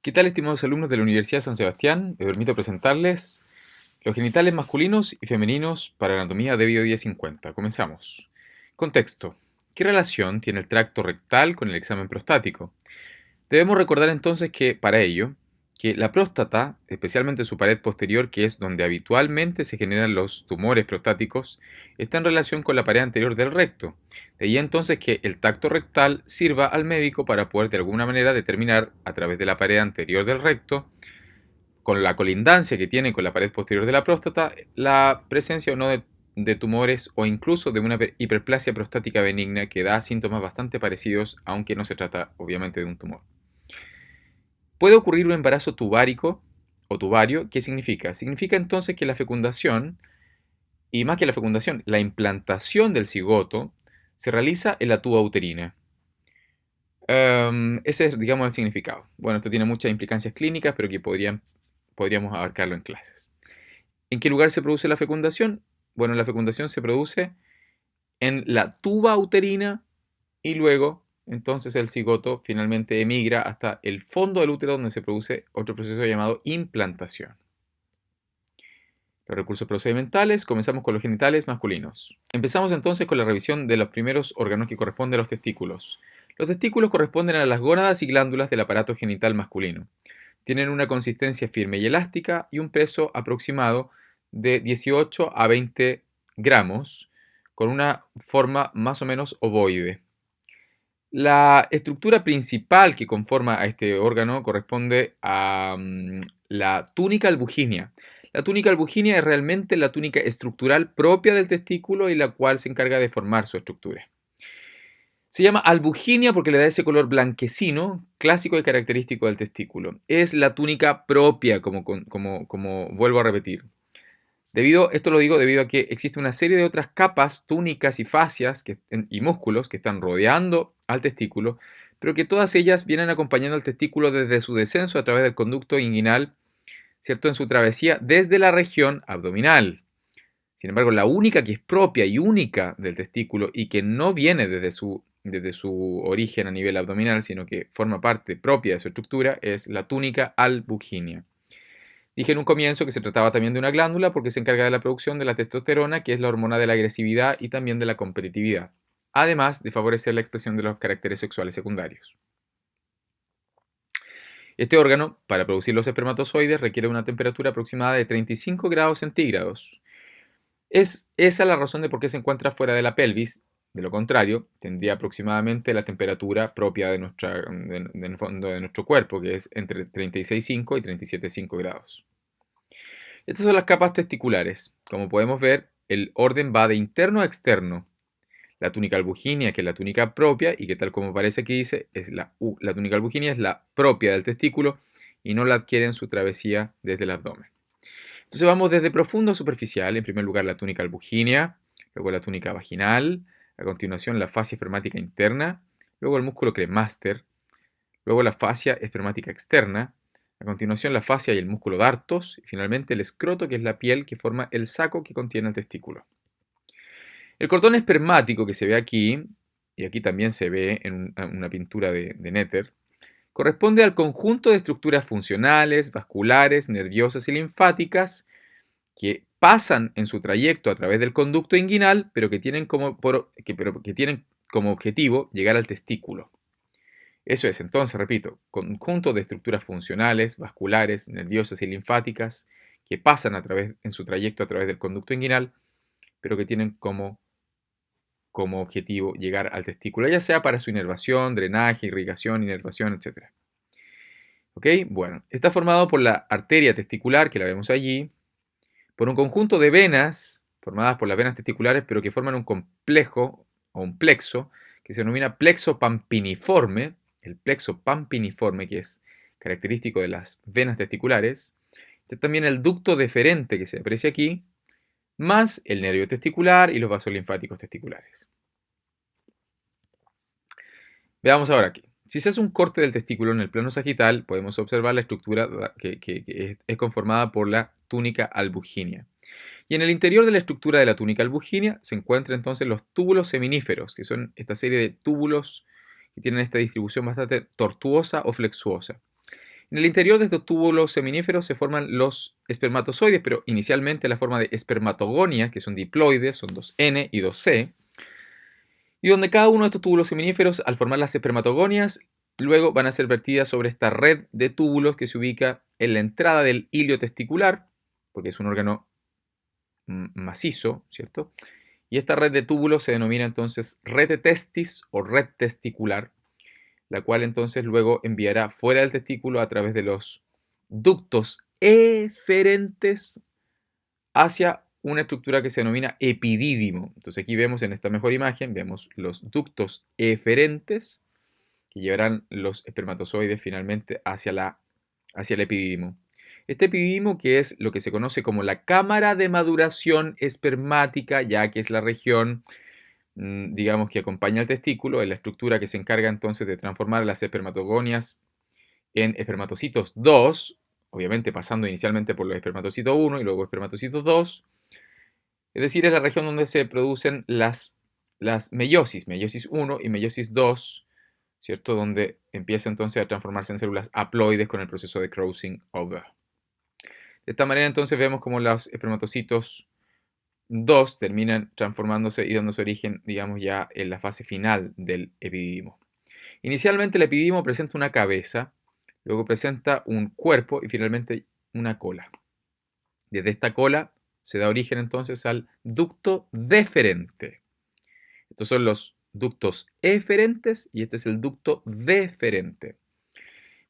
¿Qué tal, estimados alumnos de la Universidad de San Sebastián? Me permito presentarles los genitales masculinos y femeninos para anatomía de Bio 1050. Comenzamos. Contexto. ¿Qué relación tiene el tracto rectal con el examen prostático? Debemos recordar entonces que, para ello, que la próstata, especialmente su pared posterior, que es donde habitualmente se generan los tumores prostáticos, está en relación con la pared anterior del recto. De ahí entonces que el tacto rectal sirva al médico para poder de alguna manera determinar a través de la pared anterior del recto, con la colindancia que tiene con la pared posterior de la próstata, la presencia o no de tumores o incluso de una hiperplasia prostática benigna que da síntomas bastante parecidos, aunque no se trata obviamente de un tumor. Puede ocurrir un embarazo tubárico o tubario. ¿Qué significa? Significa entonces que la fecundación, y más que la fecundación, la implantación del cigoto se realiza en la tuba uterina. Ese es, digamos, el significado. Bueno, esto tiene muchas implicancias clínicas, pero que podríamos abarcarlo en clases. ¿En qué lugar se produce la fecundación? Bueno, la fecundación se produce en la tuba uterina y luego entonces el cigoto finalmente emigra hasta el fondo del útero donde se produce otro proceso llamado implantación. Los recursos procedimentales, comenzamos con los genitales masculinos. Empezamos entonces con la revisión de los primeros órganos que corresponden a los testículos. Los testículos corresponden a las gónadas y glándulas del aparato genital masculino. Tienen una consistencia firme y elástica y un peso aproximado de 18 a 20 gramos, con una forma más o menos ovoide. La estructura principal que conforma a este órgano corresponde a la túnica albuginea. La túnica albuginea es realmente la túnica estructural propia del testículo y la cual se encarga de formar su estructura. Se llama albuginea porque le da ese color blanquecino, clásico y característico del testículo. Es la túnica propia, como vuelvo a repetir. Esto lo digo debido a que existe una serie de otras capas, túnicas y fascias y músculos que están rodeando al testículo, pero que todas ellas vienen acompañando al testículo desde su descenso a través del conducto inguinal, ¿cierto? En su travesía desde la región abdominal. Sin embargo, la única que es propia y única del testículo y que no viene desde su origen a nivel abdominal, sino que forma parte propia de su estructura, es la túnica albuginea. Dije en un comienzo que se trataba también de una glándula porque se encarga de la producción de la testosterona, que es la hormona de la agresividad y también de la competitividad, además de favorecer la expresión de los caracteres sexuales secundarios. Este órgano, para producir los espermatozoides, requiere una temperatura aproximada de 35 grados centígrados. Es esa la razón de por qué se encuentra fuera de la pelvis. De lo contrario, tendría aproximadamente la temperatura propia del fondo de nuestro cuerpo, que es entre 36,5 y 37,5 grados. Estas son las capas testiculares. Como podemos ver, el orden va de interno a externo. La túnica albuginea, que es la túnica propia, y que tal como parece aquí dice, la túnica albuginea es la propia del testículo y no la adquiere en su travesía desde el abdomen. Entonces vamos desde profundo a superficial. En primer lugar la túnica albuginea, luego la túnica vaginal, a continuación la fascia espermática interna, luego el músculo cremaster, luego la fascia espermática externa, a continuación la fascia y el músculo dartos, y finalmente el escroto, que es la piel que forma el saco que contiene el testículo. El cordón espermático que se ve aquí, y aquí también se ve en una pintura de Netter, corresponde al conjunto de estructuras funcionales, vasculares, nerviosas y linfáticas que pasan en su trayecto a través del conducto inguinal, pero que tienen como objetivo llegar al testículo. Eso es, entonces, repito, conjunto de estructuras funcionales, vasculares, nerviosas y linfáticas que pasan en su trayecto a través del conducto inguinal, pero que tienen como objetivo llegar al testículo, ya sea para su inervación, drenaje, irrigación, inervación, etc. ¿Ok? Bueno, está formado por la arteria testicular, que la vemos allí, por un conjunto de venas, formadas por las venas testiculares, pero que forman un complejo o un plexo, que se denomina plexo pampiniforme, el plexo pampiniforme, que es característico de las venas testiculares. Está también el ducto deferente, que se aprecia aquí, más el nervio testicular y los vasos linfáticos testiculares. Veamos ahora aquí. Si se hace un corte del testículo en el plano sagital, podemos observar la estructura que es conformada por la túnica albuginea. Y en el interior de la estructura de la túnica albuginea se encuentran entonces los túbulos seminíferos, que son esta serie de túbulos que tienen esta distribución bastante tortuosa o flexuosa. En el interior de estos túbulos seminíferos se forman los espermatozoides, pero inicialmente la forma de espermatogonias, que son diploides, son 2N y 2C, y donde cada uno de estos túbulos seminíferos, al formar las espermatogonias, luego van a ser vertidas sobre esta red de túbulos que se ubica en la entrada del hilio testicular, porque es un órgano macizo, ¿cierto? Y esta red de túbulos se denomina entonces red de testis o red testicular, la cual entonces luego enviará fuera del testículo a través de los ductos eferentes hacia una estructura que se denomina epidídimo. Entonces aquí vemos en esta mejor imagen, vemos los ductos eferentes que llevarán los espermatozoides finalmente hacia el epidídimo. Este epidídimo, que es lo que se conoce como la cámara de maduración espermática, ya que es la región, digamos, que acompaña al testículo, es la estructura que se encarga entonces de transformar las espermatogonias en espermatocitos 2, obviamente pasando inicialmente por los espermatocitos 1 y luego espermatocitos 2, es decir, es la región donde se producen las meiosis, meiosis 1 y meiosis 2, ¿cierto? Donde empieza entonces a transformarse en células haploides con el proceso de crossing over. De esta manera entonces vemos como los espermatocitos 2 terminan transformándose y dándose origen, digamos, ya en la fase final del epididimo. Inicialmente el epididimo presenta una cabeza, luego presenta un cuerpo y finalmente una cola. Desde esta cola se da origen entonces al ducto deferente. Estos son los ductos eferentes y este es el ducto deferente.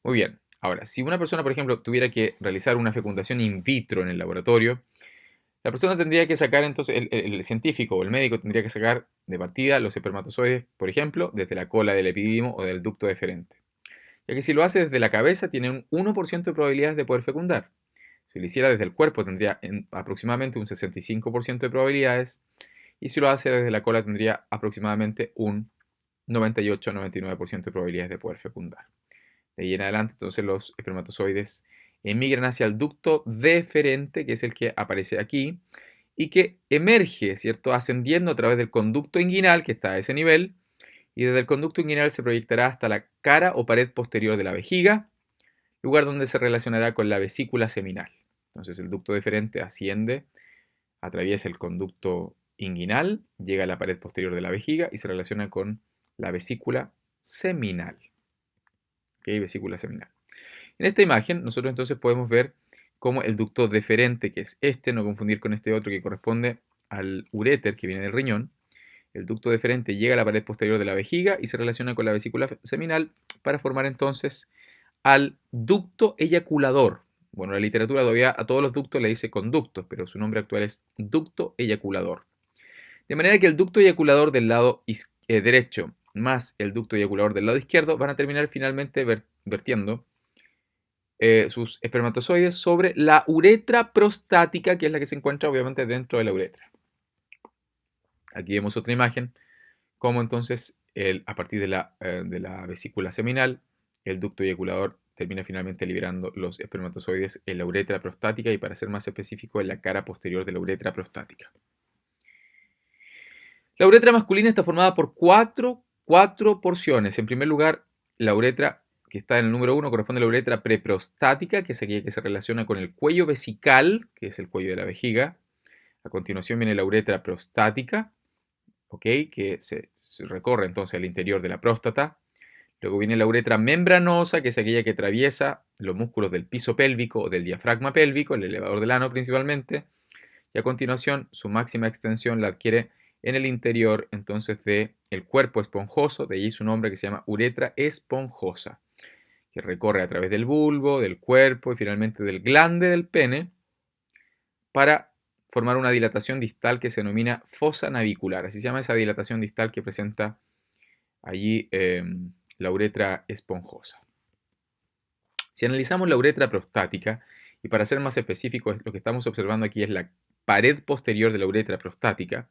Muy bien, ahora, si una persona, por ejemplo, tuviera que realizar una fecundación in vitro en el laboratorio, la persona tendría que sacar entonces, el científico o el médico tendría que sacar de partida los espermatozoides, por ejemplo, desde la cola del epididimo o del ducto deferente. Ya que si lo hace desde la cabeza, tiene un 1% de probabilidades de poder fecundar. Si lo hiciera desde el cuerpo, tendría aproximadamente un 65% de probabilidades. Y si lo hace desde la cola, tendría aproximadamente un 98-99% de probabilidades de poder fecundar. De ahí en adelante, entonces los espermatozoides emigran hacia el ducto deferente, que es el que aparece aquí, y que emerge, ¿cierto?, ascendiendo a través del conducto inguinal, que está a ese nivel, y desde el conducto inguinal se proyectará hasta la cara o pared posterior de la vejiga, lugar donde se relacionará con la vesícula seminal. Entonces el ducto deferente asciende, atraviesa el conducto inguinal, llega a la pared posterior de la vejiga y se relaciona con la vesícula seminal. ¿Ok? Vesícula seminal. En esta imagen nosotros entonces podemos ver cómo el ducto deferente, que es este, no confundir con este otro que corresponde al uréter que viene del riñón, el ducto deferente llega a la pared posterior de la vejiga y se relaciona con la vesícula seminal para formar entonces al ducto eyaculador. Bueno, la literatura todavía a todos los ductos le dice conductos, pero su nombre actual es ducto eyaculador. De manera que el ducto eyaculador del lado derecho más el ducto eyaculador del lado izquierdo van a terminar finalmente vertiendo sus espermatozoides sobre la uretra prostática, que es la que se encuentra obviamente dentro de la uretra. Aquí vemos otra imagen, como entonces a partir de la vesícula seminal, el ducto eyaculador termina finalmente liberando los espermatozoides en la uretra prostática y, para ser más específico, en la cara posterior de la uretra prostática. La uretra masculina está formada por cuatro porciones. En primer lugar, la uretra que está en el número 1 corresponde a la uretra preprostática, que es aquella que se relaciona con el cuello vesical, que es el cuello de la vejiga. A continuación viene la uretra prostática, ¿okay?, que se recorre entonces al interior de la próstata. Luego viene la uretra membranosa, que es aquella que atraviesa los músculos del piso pélvico o del diafragma pélvico, el elevador del ano principalmente. Y a continuación, su máxima extensión la adquiere en el interior entonces del cuerpo esponjoso, de ahí su nombre, que se llama uretra esponjosa, que recorre a través del bulbo, del cuerpo y finalmente del glande del pene para formar una dilatación distal que se denomina fosa navicular. Así se llama esa dilatación distal que presenta allí la uretra esponjosa. Si analizamos la uretra prostática, y para ser más específicos, lo que estamos observando aquí es la pared posterior de la uretra prostática,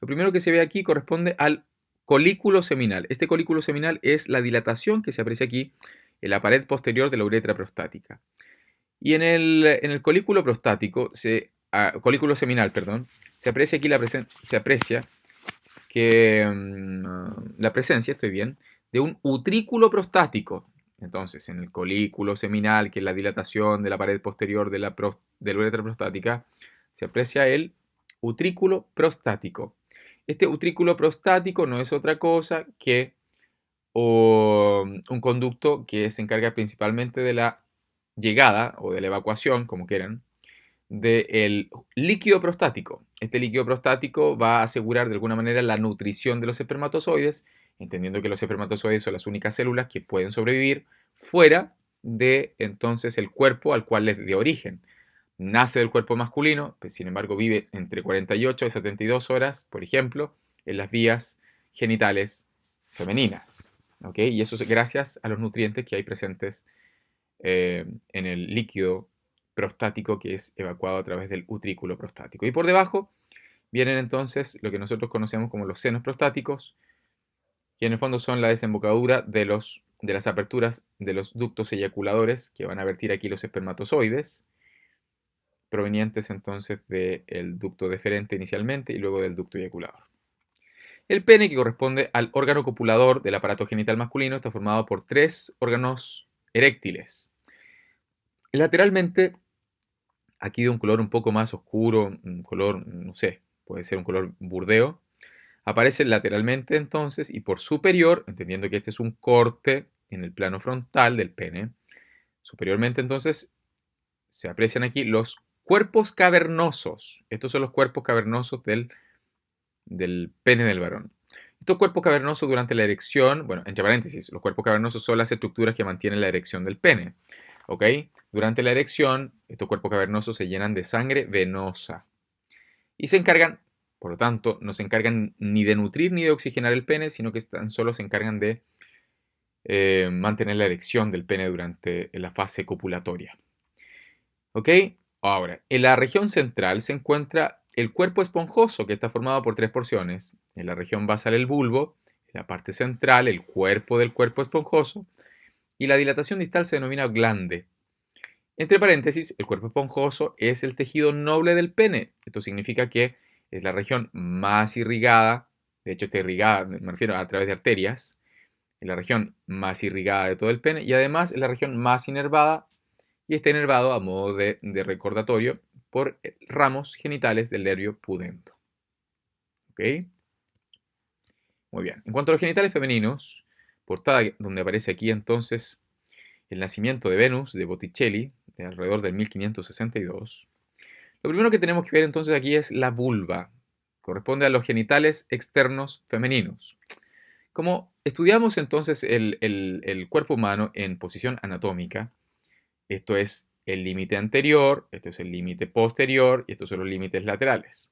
lo primero que se ve aquí corresponde al colículo seminal. Este colículo seminal es la dilatación que se aprecia aquí en la pared posterior de la uretra prostática. Y en el colículo prostático, colículo seminal, perdón, se aprecia aquí que la presencia, estoy bien, de un utrículo prostático. entonces en el colículo seminal, que es la dilatación de la pared posterior de la uretra prostática, se aprecia el utrículo prostático. Este utrículo prostático no es otra cosa que un conducto que se encarga principalmente de la llegada o de la evacuación, como quieran, del líquido prostático. Este líquido prostático va a asegurar de alguna manera la nutrición de los espermatozoides, entendiendo que los espermatozoides son las únicas células que pueden sobrevivir fuera de entonces el cuerpo al cual les dio origen. Nace del cuerpo masculino, pues, sin embargo vive entre 48 y 72 horas, por ejemplo, en las vías genitales femeninas. ¿Ok? Y eso es gracias a los nutrientes que hay presentes en el líquido prostático que es evacuado a través del utrículo prostático. Y por debajo vienen entonces lo que nosotros conocemos como los senos prostáticos, que en el fondo son la desembocadura de las aperturas de los ductos eyaculadores que van a vertir aquí los espermatozoides, provenientes entonces del ducto deferente inicialmente y luego del ducto eyaculador. El pene, que corresponde al órgano copulador del aparato genital masculino, está formado por 3 órganos eréctiles. Lateralmente, aquí de un color un poco más oscuro, un color, no sé, puede ser un color burdeo, aparece lateralmente entonces y por superior, entendiendo que este es un corte en el plano frontal del pene, superiormente entonces se aprecian aquí los cuerpos cavernosos. Estos son los cuerpos cavernosos del pene del varón. Estos cuerpos cavernosos durante la erección, bueno, entre paréntesis, los cuerpos cavernosos son las estructuras que mantienen la erección del pene. ¿Ok? Durante la erección, estos cuerpos cavernosos se llenan de sangre venosa. Y se encargan, por lo tanto, no se encargan ni de nutrir ni de oxigenar el pene, sino que tan solo se encargan de mantener la erección del pene durante la fase copulatoria. ¿Ok? Ahora, en la región central se encuentra el cuerpo esponjoso, que está formado por 3 porciones. En la región basal el bulbo, en la parte central el cuerpo del cuerpo esponjoso, y la dilatación distal se denomina glande. Entre paréntesis, el cuerpo esponjoso es el tejido noble del pene. Esto significa que es la región más irrigada, de hecho está irrigada, me refiero a través de arterias, es la región más irrigada de todo el pene y además es la región más inervada y está inervado a modo de recordatorio por ramos genitales del nervio pudendo. ¿Ok? Muy bien. En cuanto a los genitales femeninos, portada donde aparece aquí entonces el nacimiento de Venus de Botticelli, de alrededor del 1562. Lo primero que tenemos que ver entonces aquí es la vulva. Corresponde a los genitales externos femeninos. Como estudiamos entonces el cuerpo humano en posición anatómica, esto es el límite anterior, esto es el límite posterior y estos son los límites laterales.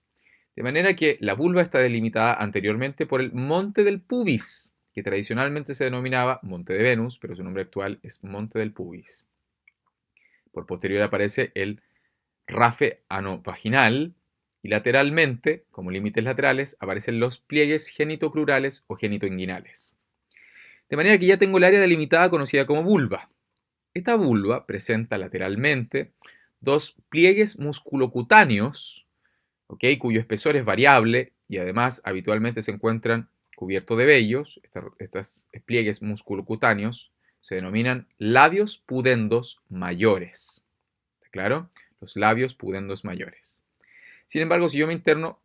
De manera que la vulva está delimitada anteriormente por el monte del pubis, que tradicionalmente se denominaba monte de Venus, pero su nombre actual es monte del pubis. Por posterior aparece el rafe anovaginal y lateralmente, como límites laterales, aparecen los pliegues genitocrurales o genitoinguinales. De manera que ya tengo el área delimitada conocida como vulva. Esta vulva presenta lateralmente 2 pliegues musculocutáneos, ¿okay?, cuyo espesor es variable y además habitualmente se encuentran cubiertos de vellos. Estos pliegues musculocutáneos se denominan labios pudendos mayores. ¿Está claro? Los labios pudendos mayores. Sin embargo, si yo me interno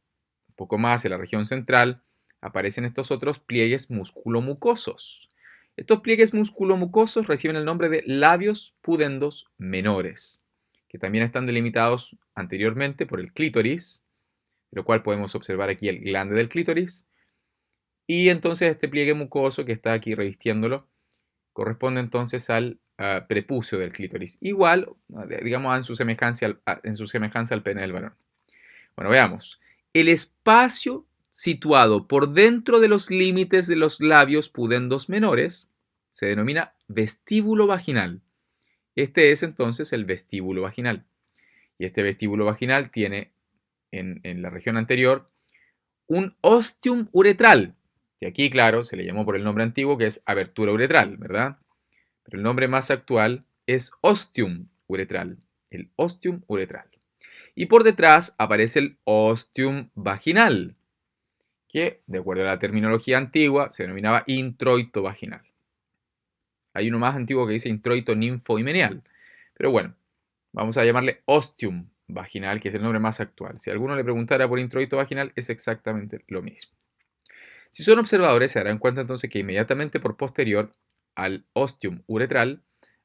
un poco más en la región central, aparecen estos otros pliegues musculomucosos. Estos pliegues musculomucosos reciben el nombre de labios pudendos menores, que también están delimitados anteriormente por el clítoris, lo cual podemos observar aquí el glande del clítoris, y entonces este pliegue mucoso que está aquí revistiéndolo corresponde entonces al prepucio del clítoris, igual, digamos, en su semejanza al pene del varón. Bueno, veamos. El espacio situado por dentro de los límites de los labios pudendos menores se denomina vestíbulo vaginal. Este es entonces el vestíbulo vaginal. Y este vestíbulo vaginal tiene en la región anterior un ostium uretral, que aquí, claro, se le llamó por el nombre antiguo que es abertura uretral, ¿verdad? Pero el nombre más actual es ostium uretral, el ostium uretral. Y por detrás aparece el ostium vaginal, que, de acuerdo a la terminología antigua, se denominaba introito vaginal. Hay uno más antiguo que dice introito ninfohimenial. Pero bueno, vamos a llamarle ostium vaginal, que es el nombre más actual. Si alguno le preguntara por introito vaginal, es exactamente lo mismo. Si son observadores, se darán cuenta entonces que inmediatamente por posterior al ostium uretral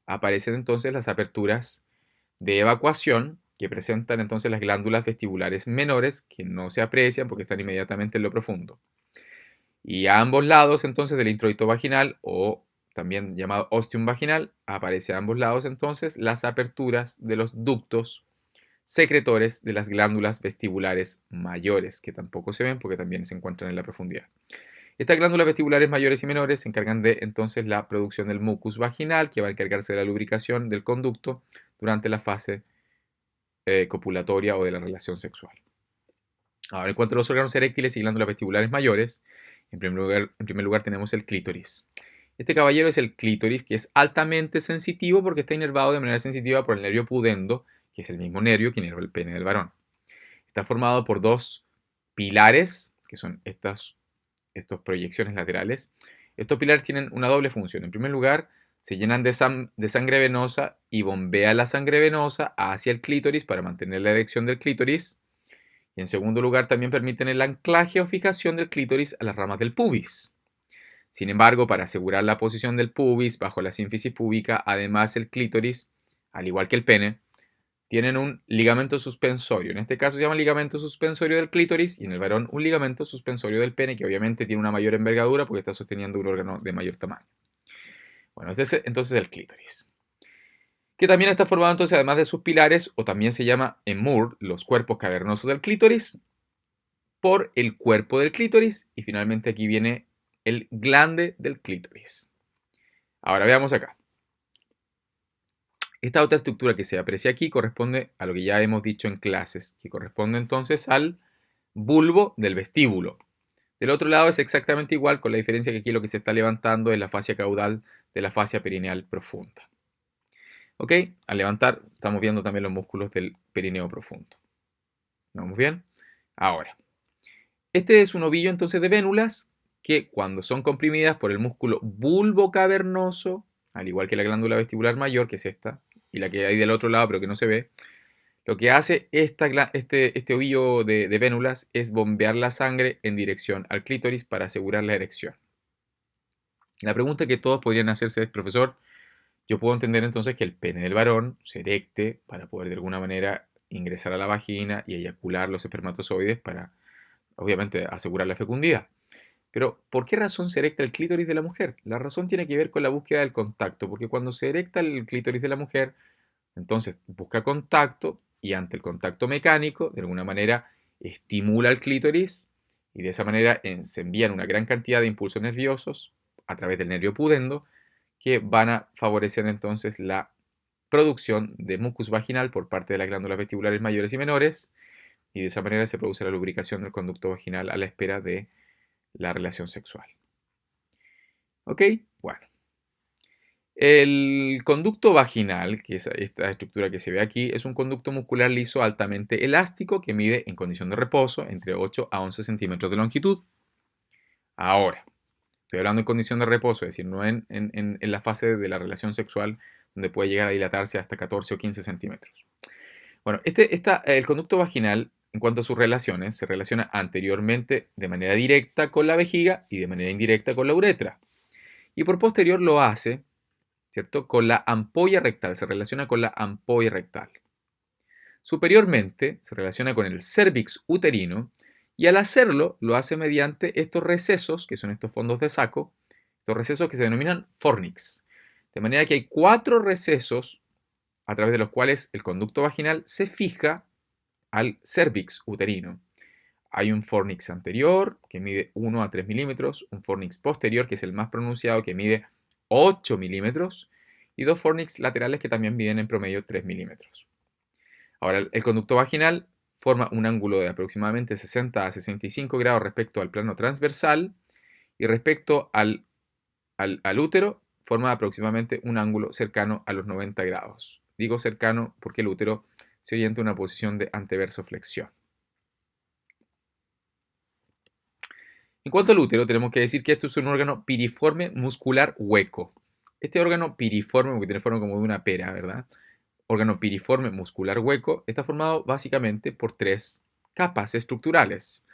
aparecen entonces las aperturas de evacuación que presentan entonces las glándulas vestibulares menores que no se aprecian porque están inmediatamente en lo profundo. Y a ambos lados entonces del introito vaginal o también llamado ostium vaginal aparece a ambos lados entonces las aperturas de los ductos secretores de las glándulas vestibulares mayores que tampoco se ven porque también se encuentran en la profundidad. Estas glándulas vestibulares mayores y menores se encargan de entonces la producción del mucus vaginal que va a encargarse de la lubricación del conducto durante la fase copulatoria o de la relación sexual. Ahora, en cuanto a los órganos eréctiles y glándulas vestibulares mayores, en primer lugar tenemos el clítoris. Este caballero es el clítoris, que es altamente sensitivo porque está inervado de manera sensitiva por el nervio pudendo, que es el mismo nervio que inerva el pene del varón. Está formado por dos pilares, que son estas proyecciones laterales. Estos pilares tienen una doble función. En primer lugar, se llenan de sangre venosa y bombea la sangre venosa hacia el clítoris para mantener la erección del clítoris. Y en segundo lugar, también permiten el anclaje o fijación del clítoris a las ramas del pubis. Sin embargo, para asegurar la posición del pubis bajo la sínfisis púbica, además el clítoris, al igual que el pene, tienen un ligamento suspensorio. En este caso se llama ligamento suspensorio del clítoris y en el varón un ligamento suspensorio del pene que obviamente tiene una mayor envergadura porque está sosteniendo un órgano de mayor tamaño. Bueno, este es entonces el clítoris. Que también está formado entonces además de sus pilares o también se llama en Moore los cuerpos cavernosos del clítoris por el cuerpo del clítoris y finalmente aquí viene el glande del clítoris. Ahora veamos acá. Esta otra estructura que se aprecia aquí corresponde a lo que ya hemos dicho en clases, que corresponde entonces al bulbo del vestíbulo. Del otro lado es exactamente igual, con la diferencia que aquí lo que se está levantando es la fascia caudal de la fascia perineal profunda. ¿Ok? Al levantar estamos viendo también los músculos del perineo profundo. ¿Vamos bien? Ahora, este es un ovillo entonces de vénulas que cuando son comprimidas por el músculo bulbo cavernoso, al igual que la glándula vestibular mayor, que es esta, y la que hay del otro lado pero que no se ve, lo que hace este ovillo de vénulas es bombear la sangre en dirección al clítoris para asegurar la erección. La pregunta que todos podrían hacerse es, profesor, yo puedo entender entonces que el pene del varón se erecte para poder de alguna manera ingresar a la vagina y eyacular los espermatozoides para, obviamente, asegurar la fecundidad. Pero, ¿por qué razón se erecta el clítoris de la mujer? La razón tiene que ver con la búsqueda del contacto, porque cuando se erecta el clítoris de la mujer, entonces busca contacto y ante el contacto mecánico, de alguna manera, estimula el clítoris y de esa manera se envían una gran cantidad de impulsos nerviosos a través del nervio pudendo que van a favorecer entonces la producción de mucus vaginal por parte de las glándulas vestibulares mayores y menores y de esa manera se produce la lubricación del conducto vaginal a la espera de la relación sexual. ¿Ok? Bueno. El conducto vaginal, que es esta estructura que se ve aquí, es un conducto muscular liso altamente elástico que mide en condición de reposo entre 8 a 11 centímetros de longitud. Ahora, estoy hablando en condición de reposo, es decir, no en la fase de la relación sexual donde puede llegar a dilatarse hasta 14 o 15 centímetros. Bueno, el conducto vaginal, en cuanto a sus relaciones, se relaciona anteriormente de manera directa con la vejiga y de manera indirecta con la uretra. Y por posterior lo hace, ¿cierto?, con la ampolla rectal, se relaciona con la ampolla rectal. Superiormente se relaciona con el cérvix uterino y al hacerlo lo hace mediante estos recesos, que son estos fondos de saco, estos recesos que se denominan fornix. De manera que hay 4 recesos a través de los cuales el conducto vaginal se fija al cérvix uterino. Hay un fornix anterior que mide 1 a 3 milímetros, un fornix posterior que es el más pronunciado que mide 8 milímetros y 2 fornix laterales que también miden en promedio 3 milímetros. Ahora, el conducto vaginal forma un ángulo de aproximadamente 60 a 65 grados respecto al plano transversal y respecto al útero forma aproximadamente un ángulo cercano a los 90 grados. Digo cercano porque el útero se orienta en una posición de anteversoflexión. En cuanto al útero, tenemos que decir que esto es un órgano piriforme muscular hueco. Este órgano piriforme, porque tiene forma como de una pera, ¿verdad? Órgano piriforme muscular hueco, está formado básicamente por tres capas estructurales.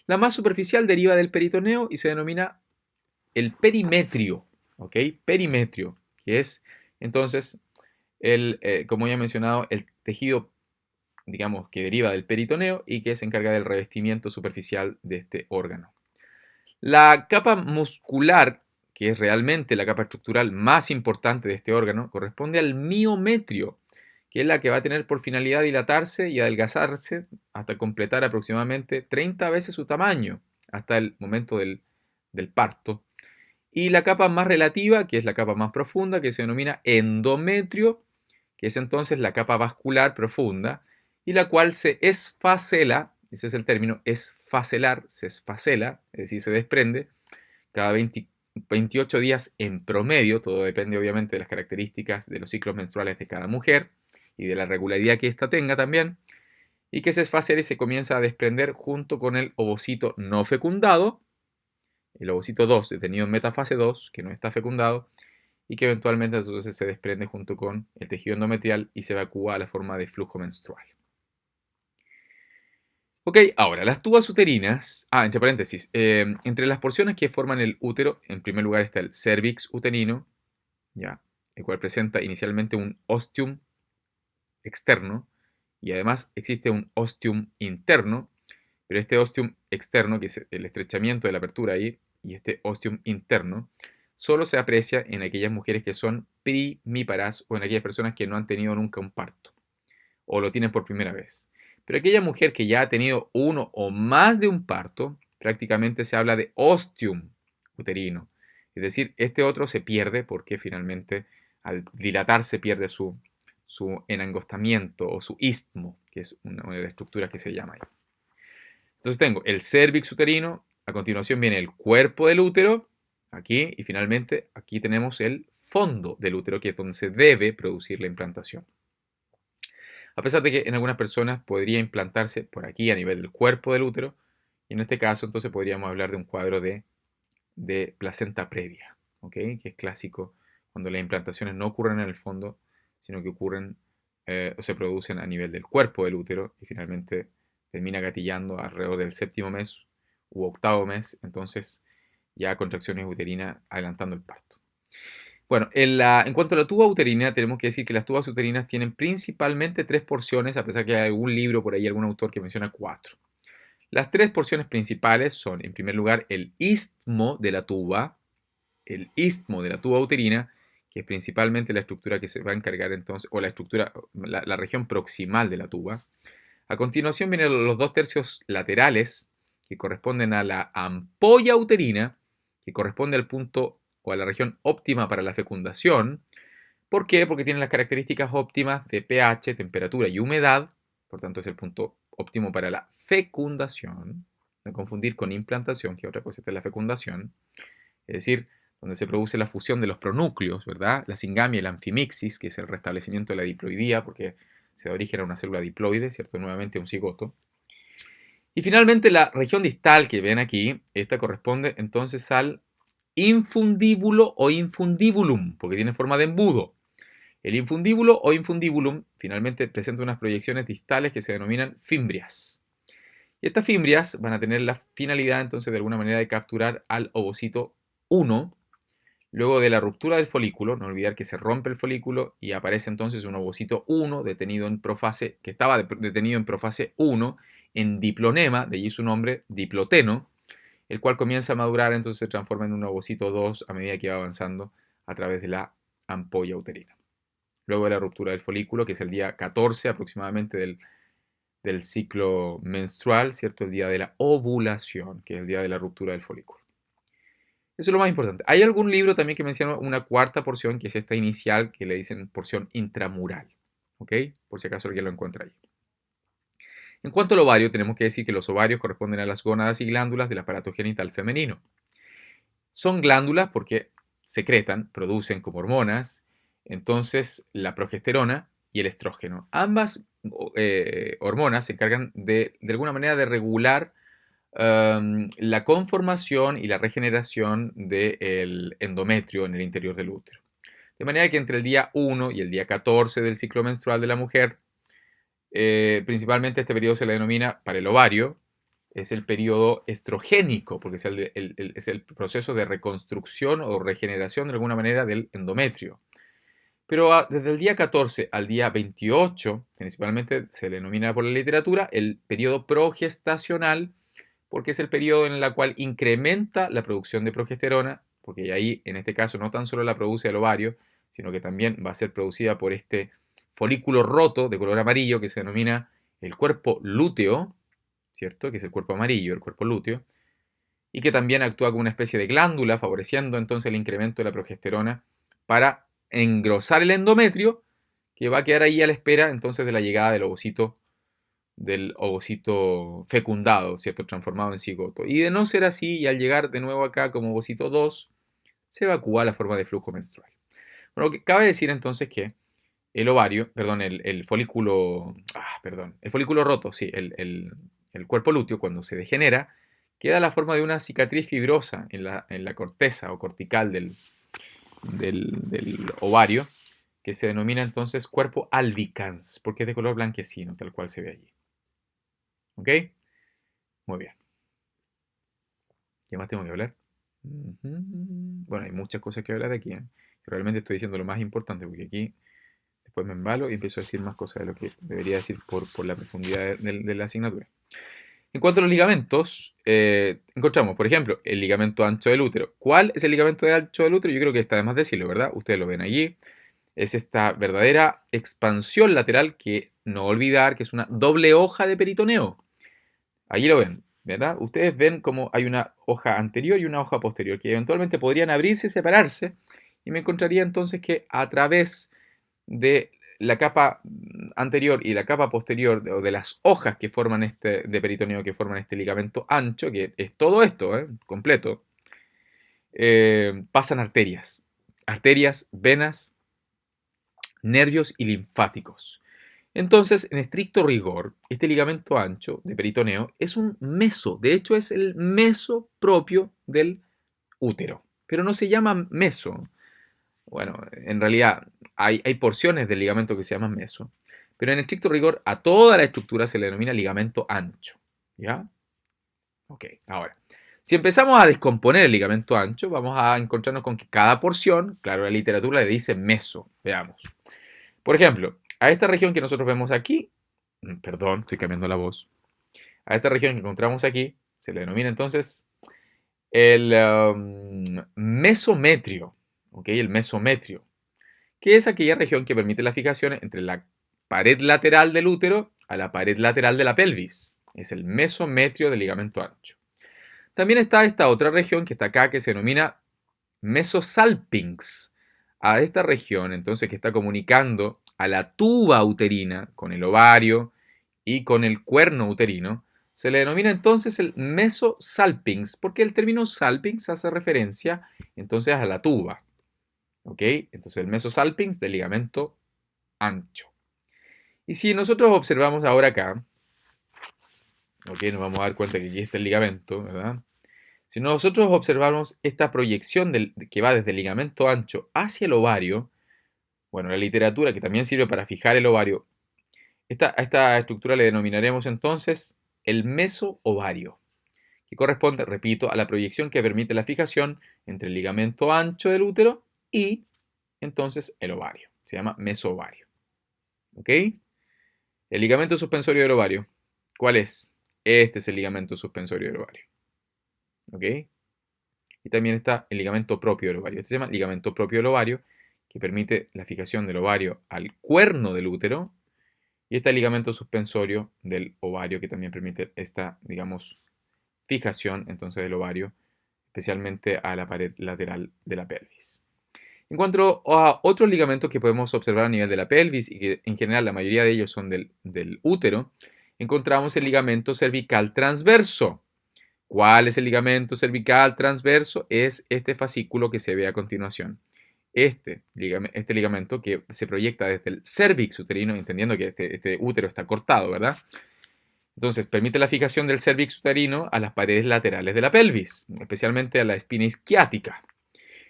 La más superficial deriva del peritoneo y se denomina el perimetrio, ¿ok? Perimetrio, que es entonces, como ya he mencionado, el tejido, digamos, que deriva del peritoneo y que se encarga del revestimiento superficial de este órgano. La capa muscular, que es realmente la capa estructural más importante de este órgano, corresponde al miometrio, que es la que va a tener por finalidad dilatarse y adelgazarse hasta completar aproximadamente 30 veces su tamaño, hasta el momento del parto. Y la capa más relativa, que es la capa más profunda, que se denomina endometrio, que es entonces la capa vascular profunda, y la cual se esfacela, ese es el término, esfacelar, se esfacela, es decir, se desprende, cada 28 días en promedio, todo depende obviamente de las características de los ciclos menstruales de cada mujer y de la regularidad que ésta tenga también, y que se esfacela y se comienza a desprender junto con el ovocito no fecundado, el ovocito 2 detenido en metafase 2, que no está fecundado, y que eventualmente entonces se desprende junto con el tejido endometrial y se evacúa a la forma de flujo menstrual. Ok, ahora, las tubas uterinas, entre paréntesis, entre las porciones que forman el útero, en primer lugar está el cervix uterino, ya, el cual presenta inicialmente un ostium externo, y además existe un ostium interno, pero este ostium externo, que es el estrechamiento de la apertura ahí, y este ostium interno, solo se aprecia en aquellas mujeres que son primíparas o en aquellas personas que no han tenido nunca un parto o lo tienen por primera vez. Pero aquella mujer que ya ha tenido uno o más de un parto, prácticamente se habla de ostium uterino. Es decir, este otro se pierde porque finalmente al dilatarse pierde su enangostamiento o su istmo, que es una de las estructuras que se llama ahí. Entonces tengo el cérvix uterino, a continuación viene el cuerpo del útero, aquí, y finalmente aquí tenemos el fondo del útero, que es donde se debe producir la implantación. A pesar de que en algunas personas podría implantarse por aquí a nivel del cuerpo del útero, y en este caso entonces podríamos hablar de un cuadro de placenta previa, ¿ok? Que es clásico cuando las implantaciones no ocurren en el fondo, sino que ocurren o se producen a nivel del cuerpo del útero y finalmente termina gatillando alrededor del séptimo mes u octavo mes, entonces ya contracciones uterinas adelantando el parto. Bueno, en cuanto a la tuba uterina, tenemos que decir que las tubas uterinas tienen principalmente tres porciones, a pesar que hay algún libro por ahí, algún autor que menciona cuatro. Las tres porciones principales son, en primer lugar, el istmo de la tuba, el istmo de la tuba uterina, que es principalmente la estructura que se va a encargar entonces, o la estructura, la región proximal de la tuba. A continuación vienen los dos tercios laterales, que corresponden a la ampolla uterina, que corresponde al punto o a la región óptima para la fecundación. ¿Por qué? Porque tienen las características óptimas de pH, temperatura y humedad, por tanto es el punto óptimo para la fecundación, no confundir con implantación, que otra cosa es la fecundación, es decir, donde se produce la fusión de los pronúcleos, ¿verdad? La singamia y la anfimixis, que es el restablecimiento de la diploidía, porque se da origen a una célula diploide, ¿cierto? Nuevamente un cigoto. Y finalmente la región distal que ven aquí, esta corresponde entonces al infundíbulo o infundibulum, porque tiene forma de embudo. El infundíbulo o infundibulum finalmente presenta unas proyecciones distales que se denominan fimbrias. Y estas fimbrias van a tener la finalidad entonces de alguna manera de capturar al ovocito 1 luego de la ruptura del folículo. No olvidar que se rompe el folículo y aparece entonces un ovocito 1 detenido en profase, que estaba detenido en profase 1 en diplonema, de allí su nombre, diploteno, el cual comienza a madurar, entonces se transforma en un ovocito 2 a medida que va avanzando a través de la ampolla uterina. Luego de la ruptura del folículo, que es el día 14 aproximadamente del ciclo menstrual, ¿cierto? El día de la ovulación, que es el día de la ruptura del folículo. Eso es lo más importante. Hay algún libro también que menciona una cuarta porción, que es esta inicial, que le dicen porción intramural. ¿Ok? Por si acaso alguien lo encuentra ahí. En cuanto al ovario, tenemos que decir que los ovarios corresponden a las gónadas y glándulas del aparato genital femenino. Son glándulas porque secretan, producen como hormonas, entonces la progesterona y el estrógeno. Ambas hormonas se encargan de alguna manera de regular la conformación y la regeneración del endometrio en el interior del útero. De manera que entre el día 1 y el día 14 del ciclo menstrual de la mujer, principalmente este periodo se le denomina, para el ovario, es el periodo estrogénico, porque es el proceso de reconstrucción o regeneración de alguna manera del endometrio. Pero desde el día 14 al día 28, principalmente se le denomina por la literatura el periodo progestacional, porque es el periodo en el cual incrementa la producción de progesterona, porque ahí en este caso no tan solo la produce el ovario, sino que también va a ser producida por este folículo roto de color amarillo que se denomina el cuerpo lúteo, ¿cierto? Que es el cuerpo amarillo, el cuerpo lúteo, y que también actúa como una especie de glándula, favoreciendo entonces el incremento de la progesterona para engrosar el endometrio, que va a quedar ahí a la espera entonces de la llegada del ovocito fecundado, ¿cierto? Transformado en cigoto. Y de no ser así, y al llegar de nuevo acá como ovocito 2, se evacúa la forma de flujo menstrual. Bueno, que cabe decir entonces que el ovario, perdón, el folículo, el folículo roto, sí, el cuerpo lúteo, cuando se degenera, queda la forma de una cicatriz fibrosa en la corteza o cortical del ovario, que se denomina entonces cuerpo albicans, porque es de color blanquecino, tal cual se ve allí. ¿Ok? Muy bien. ¿Qué más tengo que hablar? Bueno, hay muchas cosas que hablar aquí, ¿eh? Realmente estoy diciendo lo más importante, porque aquí después me embalo y empiezo a decir más cosas de lo que debería decir por la profundidad de la asignatura. En cuanto a los ligamentos, encontramos, por ejemplo, el ligamento ancho del útero. ¿Cuál es el ligamento ancho del útero? Yo creo que está de más decirlo, ¿verdad? Ustedes lo ven allí. Es esta verdadera expansión lateral que no olvidar que es una doble hoja de peritoneo. Allí lo ven, ¿verdad? Ustedes ven como hay una hoja anterior y una hoja posterior que eventualmente podrían abrirse y separarse, y me encontraría entonces que a través de la capa anterior y la capa posterior o de las hojas que forman de peritoneo que forman este ligamento ancho, que es todo esto, completo, pasan arterias, venas, nervios y linfáticos. Entonces, en estricto rigor, este ligamento ancho de peritoneo es un meso, de hecho es el meso propio del útero, pero no se llama meso. Bueno, en realidad hay porciones del ligamento que se llaman meso, pero en estricto rigor a toda la estructura se le denomina ligamento ancho. ¿Ya? Ok, ahora, si empezamos a descomponer el ligamento ancho, vamos a encontrarnos con que cada porción, claro, la literatura le dice meso. Veamos. Por ejemplo, a esta región que nosotros vemos aquí, perdón, estoy cambiando la voz, a esta región que encontramos aquí, se le denomina entonces el mesometrio, ¿ok? El mesometrio, que es aquella región que permite la fijación entre la pared lateral del útero a la pared lateral de la pelvis. Es el mesometrio del ligamento ancho. También está esta otra región que está acá, que se denomina mesosalpinx. A esta región, entonces, que está comunicando a la tuba uterina con el ovario y con el cuerno uterino, se le denomina entonces el mesosalpinx, porque el término salpinx hace referencia entonces a la tuba. ¿Ok? Entonces el mesosalpinx del ligamento ancho. Y si nosotros observamos ahora acá, ¿ok? Nos vamos a dar cuenta que aquí está el ligamento, ¿verdad? Si nosotros observamos esta proyección que va desde el ligamento ancho hacia el ovario, bueno, la literatura que también sirve para fijar el ovario, a esta estructura le denominaremos entonces el mesoovario, que corresponde, repito, a la proyección que permite la fijación entre el ligamento ancho del útero y entonces el ovario. Se llama mesoovario. ¿Ok? El ligamento suspensorio del ovario. ¿Cuál es? Este es el ligamento suspensorio del ovario. ¿Ok? Y también está el ligamento propio del ovario. Este se llama ligamento propio del ovario, que permite la fijación del ovario al cuerno del útero. Y está el ligamento suspensorio del ovario, que también permite esta, digamos, fijación entonces del ovario, especialmente a la pared lateral de la pelvis. En cuanto a otros ligamentos que podemos observar a nivel de la pelvis y que en general la mayoría de ellos son del útero, encontramos el ligamento cervical transverso. ¿Cuál es el ligamento cervical transverso? Es este fascículo que se ve a continuación. Este ligamento que se proyecta desde el cervix uterino, entendiendo que este útero está cortado, ¿verdad? Entonces, permite la fijación del cervix uterino a las paredes laterales de la pelvis, especialmente a la espina isquiática.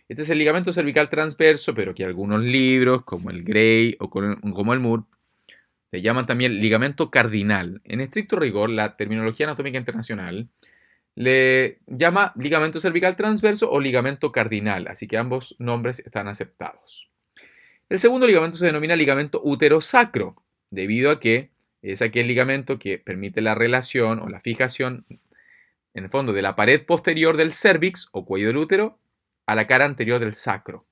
Este es el ligamento cervical transverso, pero que algunos libros, como el Gray o como el Moore, le llaman también ligamento cardinal. En estricto rigor, la terminología anatómica internacional le llama ligamento cervical transverso o ligamento cardinal, así que ambos nombres están aceptados. El segundo ligamento se denomina ligamento uterosacro, debido a que es aquel ligamento que permite la relación o la fijación, en el fondo, de la pared posterior del cérvix o cuello del útero a la cara anterior del sacro.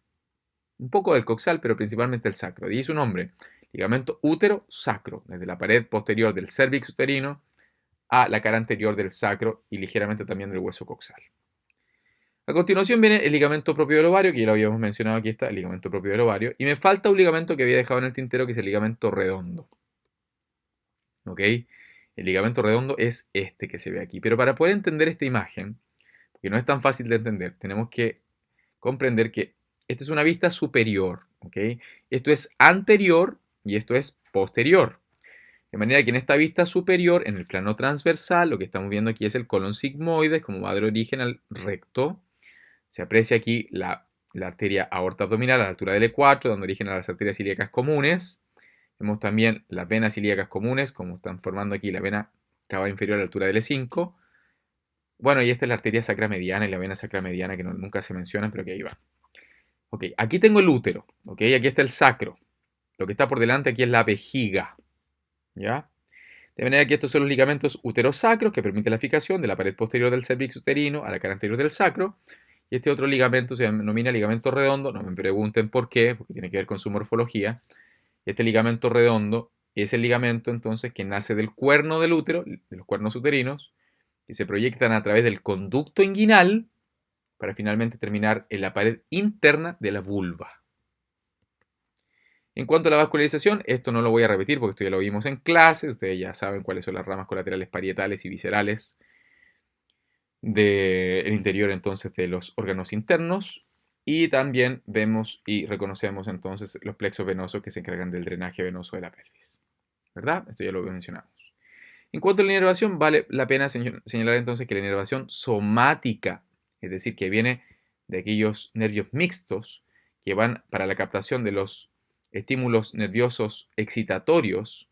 Un poco del coxal, pero principalmente el sacro. De ahí su nombre, ligamento útero-sacro, desde la pared posterior del cérvix uterino a la cara anterior del sacro y ligeramente también del hueso coxal. A continuación viene el ligamento propio del ovario, que ya lo habíamos mencionado, aquí está el ligamento propio del ovario, y me falta un ligamento que había dejado en el tintero, que es el ligamento redondo. ¿Ok? El ligamento redondo es este que se ve aquí. Pero para poder entender esta imagen, porque no es tan fácil de entender, tenemos que comprender que esta es una vista superior. ¿Ok? Esto es anterior y esto es posterior. De manera que en esta vista superior, en el plano transversal, lo que estamos viendo aquí es el colon sigmoide, como va del origen al recto. Se aprecia aquí la arteria aorta abdominal a la altura del E4, dando origen a las arterias ilíacas comunes. Vemos también las venas ilíacas comunes, como están formando aquí la vena cava inferior a la altura del E5. Bueno, y esta es la arteria sacra mediana y la vena sacra mediana, que nunca se mencionan, pero que ahí va. Ok, aquí tengo el útero, ok, aquí está el sacro. Lo que está por delante aquí es la vejiga, ¿ya? De manera que estos son los ligamentos uterosacros que permiten la fijación de la pared posterior del cervix uterino a la cara anterior del sacro. Y este otro ligamento se denomina ligamento redondo. No me pregunten por qué, porque tiene que ver con su morfología. Este ligamento redondo es el ligamento entonces que nace del cuerno del útero, de los cuernos uterinos, que se proyectan a través del conducto inguinal para finalmente terminar en la pared interna de la vulva. En cuanto a la vascularización, esto no lo voy a repetir porque esto ya lo vimos en clase, ustedes ya saben cuáles son las ramas colaterales parietales y viscerales del interior entonces de los órganos internos, y también vemos y reconocemos entonces los plexos venosos que se encargan del drenaje venoso de la pelvis, ¿verdad? Esto ya lo mencionamos. En cuanto a la inervación, vale la pena señalar entonces que la inervación somática, es decir, que viene de aquellos nervios mixtos que van para la captación de los estímulos nerviosos excitatorios,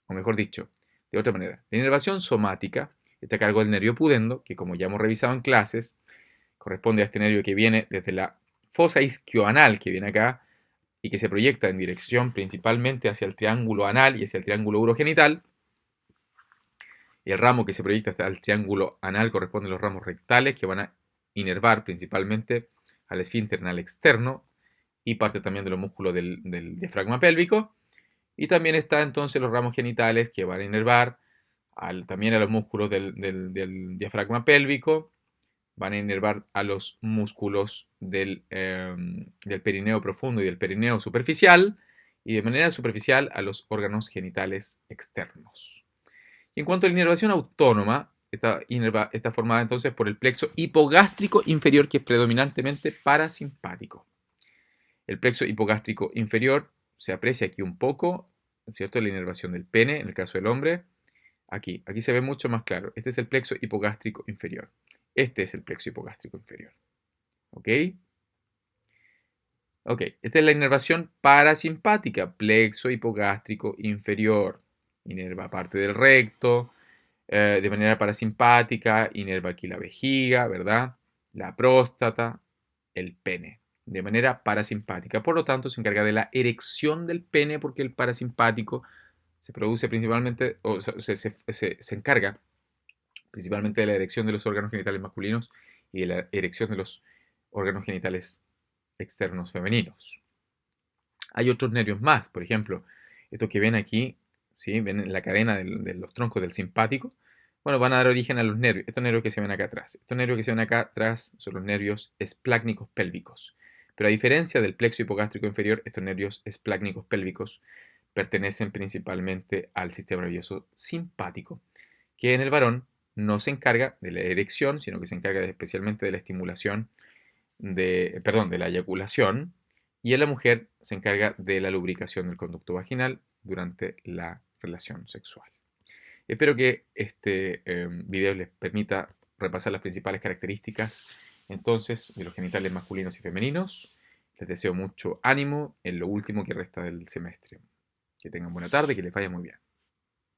o mejor dicho, de otra manera, la inervación somática está a cargo del nervio pudendo, que como ya hemos revisado en clases, corresponde a este nervio que viene desde la fosa isquioanal, que viene acá, y que se proyecta en dirección principalmente hacia el triángulo anal y hacia el triángulo urogenital. Y el ramo que se proyecta hasta el triángulo anal corresponde a los ramos rectales, que van a inervar principalmente al esfínter anal externo y parte también de los músculos del diafragma pélvico. Y también está entonces los ramos genitales, que van a inervar también a los músculos del diafragma pélvico, van a inervar a los músculos del perineo profundo y del perineo superficial, y de manera superficial a los órganos genitales externos. Y en cuanto a la inervación autónoma, está formada entonces por el plexo hipogástrico inferior, que es predominantemente parasimpático. El plexo hipogástrico inferior se aprecia aquí un poco, ¿cierto? La inervación del pene, en el caso del hombre. Aquí se ve mucho más claro. Este es el plexo hipogástrico inferior. Este es el plexo hipogástrico inferior. ¿Ok? Ok, esta es la inervación parasimpática, plexo hipogástrico inferior. Inerva parte del recto, de manera parasimpática, inerva aquí la vejiga, ¿verdad? La próstata, el pene, de manera parasimpática. Por lo tanto, se encarga de la erección del pene, porque el parasimpático se produce principalmente, o sea, se encarga principalmente de la erección de los órganos genitales masculinos y de la erección de los órganos genitales externos femeninos. Hay otros nervios más, por ejemplo, estos que ven aquí, ¿sí? Ven en la cadena de los troncos del simpático. Bueno, van a dar origen a los nervios, estos nervios que se ven acá atrás. Estos nervios que se ven acá atrás son los nervios esplácnicos pélvicos. Pero a diferencia del plexo hipogástrico inferior, estos nervios esplácnicos pélvicos pertenecen principalmente al sistema nervioso simpático, que en el varón no se encarga de la erección, sino que se encarga especialmente de la estimulación de la eyaculación, y en la mujer se encarga de la lubricación del conducto vaginal durante la relación sexual. Espero que este video les permita repasar las principales características entonces de los genitales masculinos y femeninos. Les deseo mucho ánimo en lo último que resta del semestre. Que tengan buena tarde, que les vaya muy bien.